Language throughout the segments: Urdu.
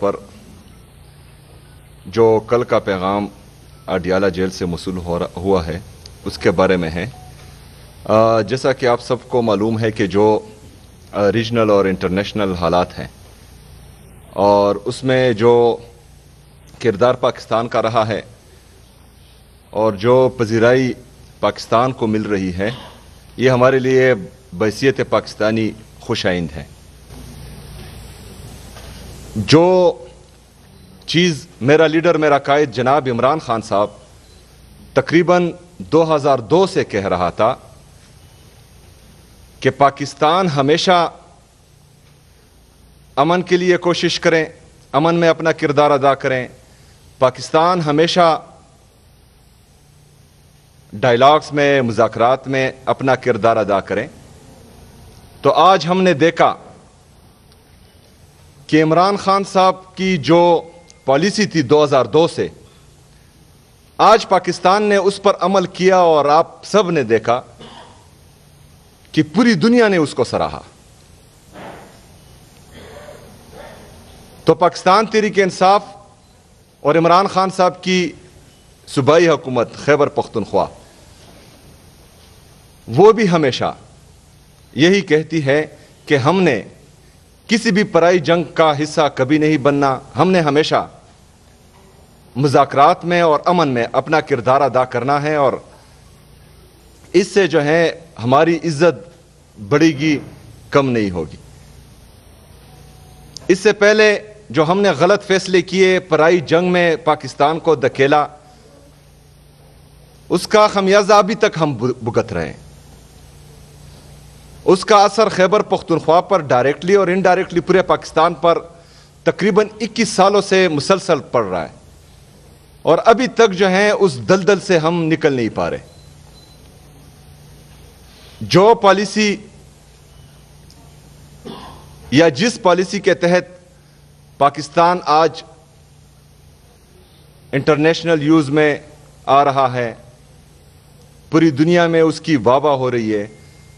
پر جو کل کا پیغام اڈیالہ جیل سے موصول ہوا ہے اس کے بارے میں ہے۔ جیسا کہ آپ سب کو معلوم ہے کہ جو ریجنل اور انٹرنیشنل حالات ہیں اور اس میں جو کردار پاکستان کا رہا ہے اور جو پذیرائی پاکستان کو مل رہی ہے، یہ ہمارے لیے بحیثیت پاکستانی خوش آئند ہے۔ جو چیز میرا لیڈر، میرا قائد جناب عمران خان صاحب تقریباً 2002 سے کہہ رہا تھا کہ پاکستان ہمیشہ امن کے لیے کوشش کریں، امن میں اپنا کردار ادا کریں، پاکستان ہمیشہ ڈائلاگز میں، مذاکرات میں اپنا کردار ادا کریں، تو آج ہم نے دیکھا کہ عمران خان صاحب کی جو پالیسی تھی 2002 سے، آج پاکستان نے اس پر عمل کیا اور آپ سب نے دیکھا کہ پوری دنیا نے اس کو سراہا۔ تو پاکستان تحریک انصاف اور عمران خان صاحب کی صوبائی حکومت خیبر پختونخوا وہ بھی ہمیشہ یہی کہتی ہے کہ ہم نے کسی بھی پرائی جنگ کا حصہ کبھی نہیں بننا، ہم نے ہمیشہ مذاکرات میں اور امن میں اپنا کردار ادا کرنا ہے، اور اس سے جو ہے ہماری عزت بڑھے گی، کم نہیں ہوگی۔ اس سے پہلے جو ہم نے غلط فیصلے کیے، پرائی جنگ میں پاکستان کو دھکیلا، اس کا خمیازہ ابھی تک ہم بھگت رہے ہیں۔ اس کا اثر خیبر پختونخوا پر ڈائریکٹلی اور انڈائریکٹلی پورے پاکستان پر تقریباً 21 سالوں سے مسلسل پڑ رہا ہے، اور ابھی تک جو ہے اس دلدل سے ہم نکل نہیں پا رہے۔ جو پالیسی یا جس پالیسی کے تحت پاکستان آج انٹرنیشنل یوز میں آ رہا ہے، پوری دنیا میں اس کی واہ واہ ہو رہی ہے،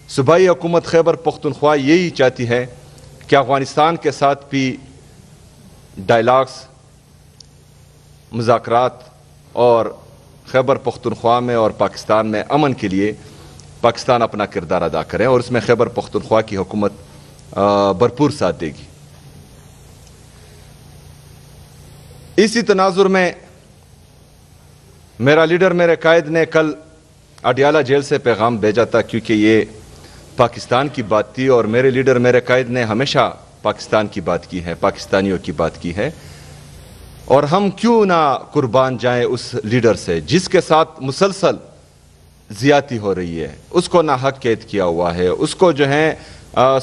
صوبائی حکومت خیبر پختونخوا یہی چاہتی ہے کہ افغانستان کے ساتھ بھی ڈائلاگز، مذاکرات اور خیبر پختونخوا میں اور پاکستان میں امن کے لیے پاکستان اپنا کردار ادا کرے، اور اس میں خیبر پختونخوا کی حکومت بھرپور ساتھ دے گی۔ اسی تناظر میں میرا لیڈر، میرے قائد نے کل اڈیالہ جیل سے پیغام بھیجا تھا، کیونکہ یہ پاکستان کی بات تھی، اور میرے لیڈر، میرے قائد نے ہمیشہ پاکستان کی بات کی ہے، پاکستانیوں کی بات کی ہے، اور ہم کیوں نہ قربان جائیں اس لیڈر سے جس کے ساتھ مسلسل زیادتی ہو رہی ہے، اس کو ناحق قید کیا ہوا ہے، اس کو جو ہے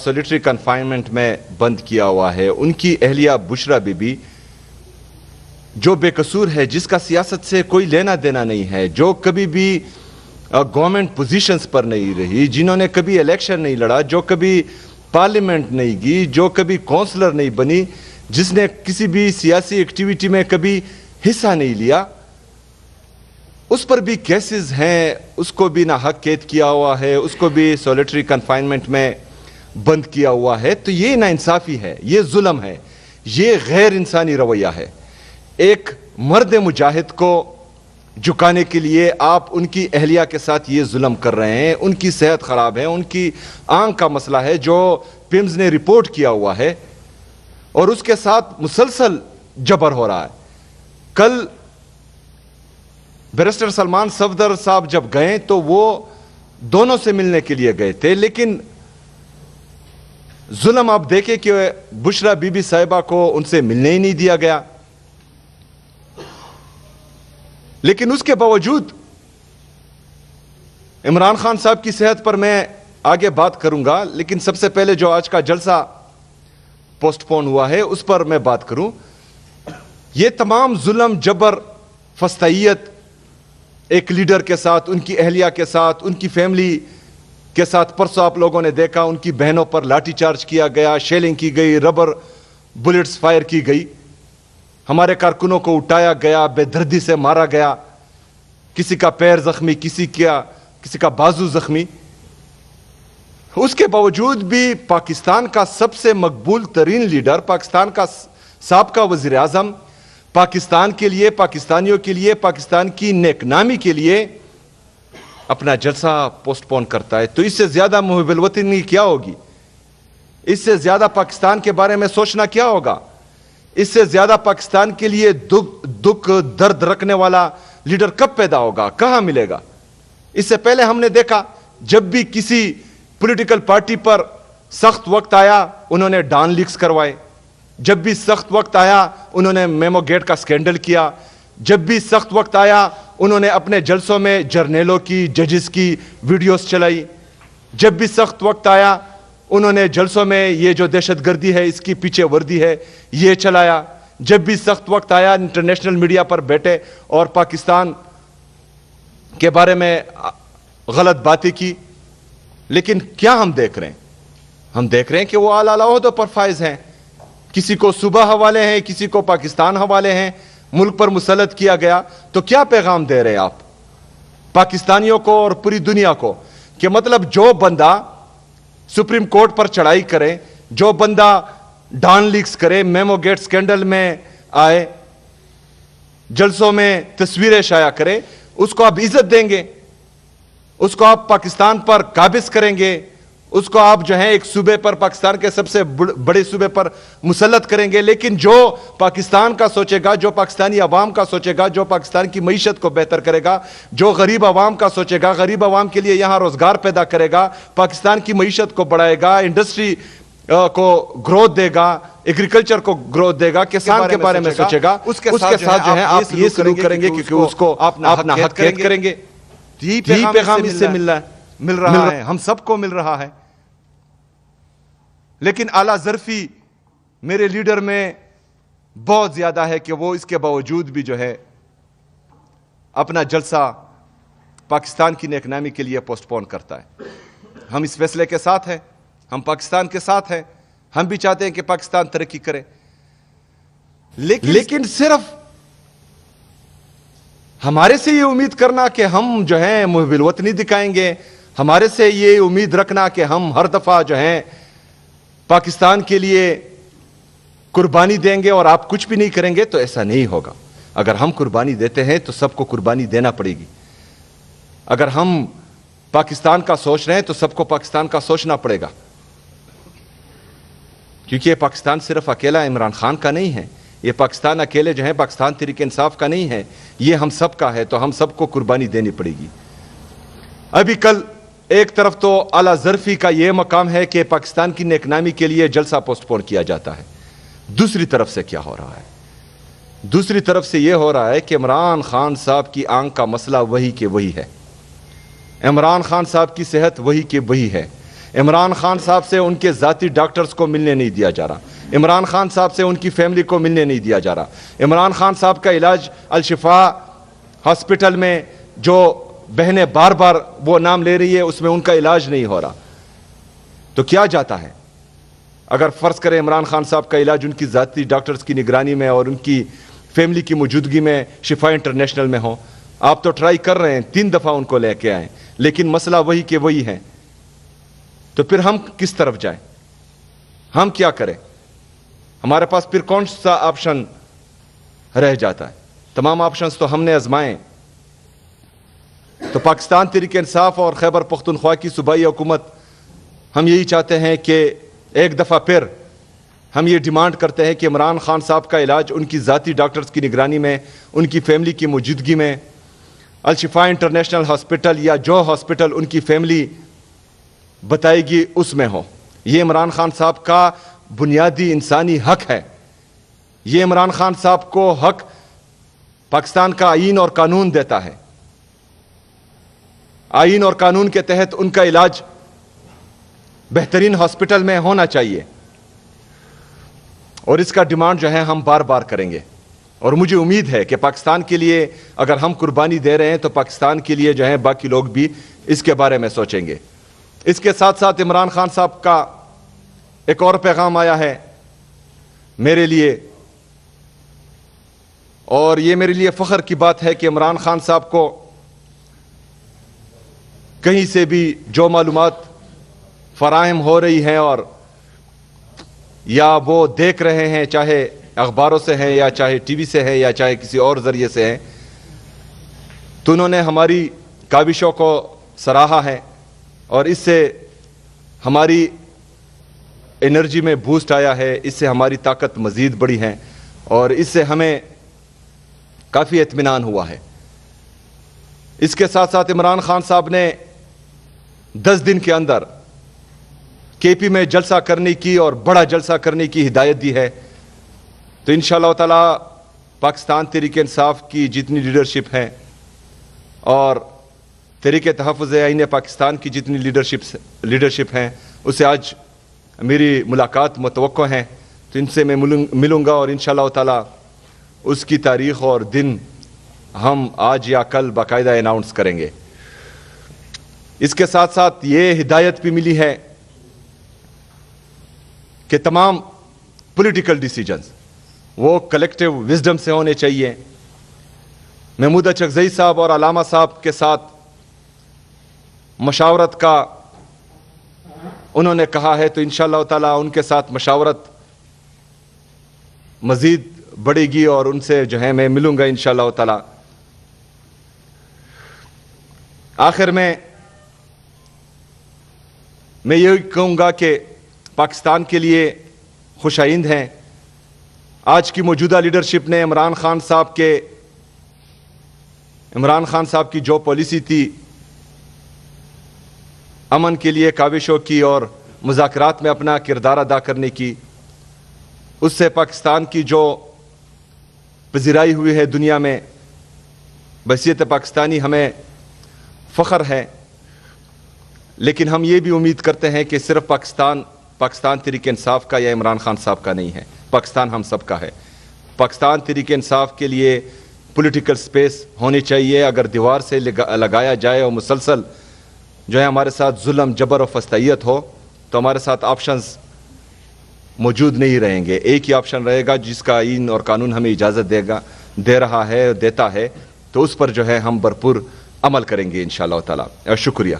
سولیٹری کنفائنمنٹ میں بند کیا ہوا ہے، ان کی اہلیہ بشرا بی بی جو بے قصور ہے، جس کا سیاست سے کوئی لینا دینا نہیں ہے، جو کبھی بھی گورنمنٹ پوزیشنز پر نہیں رہی، جنہوں نے کبھی الیکشن نہیں لڑا، جو کبھی پارلیمنٹ نہیں گئی، جو کبھی کونسلر نہیں بنی، جس نے کسی بھی سیاسی ایکٹیویٹی میں کبھی حصہ نہیں لیا، اس پر بھی کیسز ہیں، اس کو بھی ناحق قید کیا ہوا ہے، اس کو بھی سولیٹری کنفائنمنٹ میں بند کیا ہوا ہے۔ تو یہ ناانصافی ہے، یہ ظلم ہے، یہ غیر انسانی رویہ ہے۔ ایک مرد مجاہد کو جھکانے کے لیے آپ ان کی اہلیہ کے ساتھ یہ ظلم کر رہے ہیں، ان کی صحت خراب ہے، ان کی آنکھ کا مسئلہ ہے جو پیمز نے رپورٹ کیا ہوا ہے، اور اس کے ساتھ مسلسل جبر ہو رہا ہے۔ کل بیرسٹر سلمان صفدر صاحب جب گئے تو وہ دونوں سے ملنے کے لیے گئے تھے، لیکن ظلم آپ دیکھیں کہ بشرا بی بی صاحبہ کو ان سے ملنے ہی نہیں دیا گیا۔ لیکن اس کے باوجود عمران خان صاحب کی صحت پر میں آگے بات کروں گا، لیکن سب سے پہلے جو آج کا جلسہ پوسٹ پون ہوا ہے اس پر میں بات کروں۔ یہ تمام ظلم، جبر، فسطائیت ایک لیڈر کے ساتھ، ان کی اہلیہ کے ساتھ، ان کی فیملی کے ساتھ، پرسوں آپ لوگوں نے دیکھا ان کی بہنوں پر لاٹھی چارج کیا گیا، شیلنگ کی گئی، ربر بلٹس فائر کی گئی، ہمارے کارکنوں کو اٹھایا گیا، بے دردی سے مارا گیا، کسی کا پیر زخمی، کسی کا بازو زخمی۔ اس کے باوجود بھی پاکستان کا سب سے مقبول ترین لیڈر، پاکستان کا سابقہ وزیر اعظم پاکستان کے لیے، پاکستانیوں کے لیے، پاکستان کی نیک نامی کے لیے اپنا جلسہ پوسٹ پون کرتا ہے، تو اس سے زیادہ محب الوطنی کیا ہوگی؟ اس سے زیادہ پاکستان کے بارے میں سوچنا کیا ہوگا؟ اس سے زیادہ پاکستان کے لیے دکھ درد رکھنے والا لیڈر کب پیدا ہوگا، کہاں ملے گا؟ اس سے پہلے ہم نے دیکھا جب بھی کسی پولیٹیکل پارٹی پر سخت وقت آیا انہوں نے ڈان لیکس کروائے، جب بھی سخت وقت آیا انہوں نے میمو گیٹ کا سکینڈل کیا، جب بھی سخت وقت آیا انہوں نے اپنے جلسوں میں جرنیلوں کی، ججز کی ویڈیوز چلائی، جب بھی سخت وقت آیا انہوں نے جلسوں میں یہ جو دہشت گردی ہے اس کی پیچھے وردی ہے یہ چلایا، جب بھی سخت وقت آیا انٹرنیشنل میڈیا پر بیٹھے اور پاکستان کے بارے میں غلط باتیں کی۔ لیکن کیا ہم دیکھ رہے ہیں؟ ہم دیکھ رہے ہیں کہ وہ اعلیٰ عہدوں پر فائز ہیں، کسی کو صوبہ حوالے ہیں، کسی کو پاکستان حوالے ہیں، ملک پر مسلط کیا گیا۔ تو کیا پیغام دے رہے ہیں آپ پاکستانیوں کو اور پوری دنیا کو کہ مطلب جو بندہ سپریم کورٹ پر چڑھائی کرے، جو بندہ ڈان لیکس کرے، میمو گیٹ سکینڈل میں آئے، جلسوں میں تصویریں شائع کرے، اس کو آپ عزت دیں گے، اس کو آپ پاکستان پر قابض کریں گے، اس کو آپ جو ہیں ایک صوبے پر، پاکستان کے سب سے بڑے صوبے پر مسلط کریں گے۔ لیکن جو پاکستان کا سوچے گا، جو پاکستانی عوام کا سوچے گا، جو پاکستان کی معیشت کو بہتر کرے گا، جو غریب عوام کا سوچے گا، غریب عوام کے لیے یہاں روزگار پیدا کرے گا، پاکستان کی معیشت کو بڑھائے گا، انڈسٹری کو گروتھ دے گا، ایگریکلچر کو گروتھ دے گا، کسان کے بارے میں سوچے گا، اس کے ساتھ جو ہے آپ یہ سلوک کریں گے کیونکہ اس کو اپنا حق قید کریں گے۔ یہی پیغام اس سے مل رہا ہے، ہم سب کو مل رہا ہے۔ لیکن اعلیٰ ظرفی میرے لیڈر میں بہت زیادہ ہے کہ وہ اس کے باوجود بھی جو ہے اپنا جلسہ پاکستان کی نیک نامی کے لیے پوسٹ پون کرتا ہے۔ ہم اس فیصلے کے ساتھ ہیں، ہم پاکستان کے ساتھ ہیں، ہم بھی چاہتے ہیں کہ پاکستان ترقی کرے، لیکن صرف ہمارے سے یہ امید کرنا کہ ہم جو ہیں محب الوطنی دکھائیں گے، ہمارے سے یہ امید رکھنا کہ ہم ہر دفعہ جو ہیں پاکستان کے لیے قربانی دیں گے اور آپ کچھ بھی نہیں کریں گے، تو ایسا نہیں ہوگا۔ اگر ہم قربانی دیتے ہیں تو سب کو قربانی دینا پڑے گی۔ اگر ہم پاکستان کا سوچ رہے ہیں تو سب کو پاکستان کا سوچنا پڑے گا، کیونکہ یہ پاکستان صرف اکیلا عمران خان کا نہیں ہے، یہ پاکستان اکیلے جو ہے پاکستان تحریک انصاف کا نہیں ہے، یہ ہم سب کا ہے، تو ہم سب کو قربانی دینی پڑے گی۔ ابھی کل ایک طرف تو اعلیٰ ظرفی کا یہ مقام ہے کہ پاکستان کی نیک نامی کے لیے جلسہ پوسٹ پون کیا جاتا ہے، دوسری طرف سے کیا ہو رہا ہے؟ دوسری طرف سے یہ ہو رہا ہے کہ عمران خان صاحب کی آنکھ کا مسئلہ وہی کہ وہی ہے، عمران خان صاحب کی صحت وہی کہ وہی ہے، عمران خان صاحب سے ان کے ذاتی ڈاکٹرز کو ملنے نہیں دیا جا رہا، عمران خان صاحب سے ان کی فیملی کو ملنے نہیں دیا جا رہا، عمران خان صاحب کا علاج الشفا ہاسپٹل میں جو بہنیں بار بار وہ نام لے رہی ہے اس میں ان کا علاج نہیں ہو رہا۔ تو کیا جاتا ہے اگر فرض کریں عمران خان صاحب کا علاج ان کی ذاتی ڈاکٹرز کی نگرانی میں اور ان کی فیملی کی موجودگی میں شفا انٹرنیشنل میں ہو؟ آپ تو ٹرائی کر رہے ہیں، 3 دفعہ ان کو لے کے آئیں، لیکن مسئلہ وہی کہ وہی ہے۔ تو پھر ہم کس طرف جائیں؟ ہم کیا کریں؟ ہمارے پاس پھر کون سا آپشن رہ جاتا ہے؟ تمام آپشنز تو ہم نے آزمائے۔ تو پاکستان تحریک انصاف اور خیبر پختونخوا کی صوبائی حکومت ہم یہی چاہتے ہیں کہ ایک دفعہ پھر ہم یہ ڈیمانڈ کرتے ہیں کہ عمران خان صاحب کا علاج ان کی ذاتی ڈاکٹرز کی نگرانی میں، ان کی فیملی کی موجودگی میں، الشفا انٹرنیشنل ہاسپٹل یا جو ہاسپٹل ان کی فیملی بتائے گی اس میں ہو۔ یہ عمران خان صاحب کا بنیادی انسانی حق ہے، یہ عمران خان صاحب کو حق پاکستان کا آئین اور قانون دیتا ہے۔ آئین اور قانون کے تحت ان کا علاج بہترین ہاسپٹل میں ہونا چاہیے، اور اس کا ڈیمانڈ جو ہے ہم بار بار کریں گے۔ اور مجھے امید ہے کہ پاکستان کے لیے اگر ہم قربانی دے رہے ہیں تو پاکستان کے لیے جو ہے باقی لوگ بھی اس کے بارے میں سوچیں گے۔ اس کے ساتھ ساتھ عمران خان صاحب کا ایک اور پیغام آیا ہے میرے لیے، اور یہ میرے لیے فخر کی بات ہے کہ عمران خان صاحب کو کہیں سے بھی جو معلومات فراہم ہو رہی ہیں اور یا وہ دیکھ رہے ہیں، چاہے اخباروں سے ہیں یا چاہے ٹی وی سے ہیں یا چاہے کسی اور ذریعے سے ہیں، تو انہوں نے ہماری کاوشوں کو سراہا ہے اور اس سے ہماری انرجی میں بوسٹ آیا ہے، اس سے ہماری طاقت مزید بڑھی ہے اور اس سے ہمیں کافی اطمینان ہوا ہے۔ اس کے ساتھ ساتھ عمران خان صاحب نے 10 دن کے اندر کے پی میں جلسہ کرنے کی اور بڑا جلسہ کرنے کی ہدایت دی ہے، تو انشاءاللہ تعالی پاکستان تحریک انصاف کی جتنی لیڈرشپ ہیں اور تحریک تحفظ آئین پاکستان کی جتنی لیڈرشپ ہیں، اسے آج میری ملاقات متوقع ہیں، تو ان سے میں ملوں گا اور انشاءاللہ تعالی اس کی تاریخ اور دن ہم آج یا کل باقاعدہ اناؤنس کریں گے۔ اس کے ساتھ ساتھ یہ ہدایت بھی ملی ہے کہ تمام پولیٹیکل ڈیسیجنز وہ کلیکٹیو وزڈم سے ہونے چاہیے۔ محمود اچکزئی صاحب اور علامہ صاحب کے ساتھ مشاورت کا انہوں نے کہا ہے، تو انشاءاللہ تعالی ان کے ساتھ مشاورت مزید بڑھے گی اور ان سے جو ہے میں ملوں گا انشاءاللہ تعالی۔ آخر میں یہ کہوں گا کہ پاکستان کے لیے خوش آئند ہیں۔ آج کی موجودہ لیڈرشپ نے عمران خان صاحب کی جو پالیسی تھی امن کے لیے کاوشوں کی اور مذاکرات میں اپنا کردار ادا کرنے کی، اس سے پاکستان کی جو پذیرائی ہوئی ہے دنیا میں، بحیثیت پاکستانی ہمیں فخر ہے، لیکن ہم یہ بھی امید کرتے ہیں کہ صرف پاکستان تحریک انصاف کا یا عمران خان صاحب کا نہیں ہے، پاکستان ہم سب کا ہے۔ پاکستان تحریک انصاف کے لیے پولیٹیکل سپیس ہونی چاہیے۔ اگر دیوار سے لگایا جائے اور مسلسل جو ہے ہمارے ساتھ ظلم، جبر و فستائیت ہو، تو ہمارے ساتھ آپشنز موجود نہیں رہیں گے۔ ایک ہی آپشن رہے گا جس کا آئین اور قانون ہمیں اجازت دے رہا ہے، دیتا ہے، تو اس پر جو ہے ہم بھرپور عمل کریں گے انشاءاللہ تعالی۔ شکریہ۔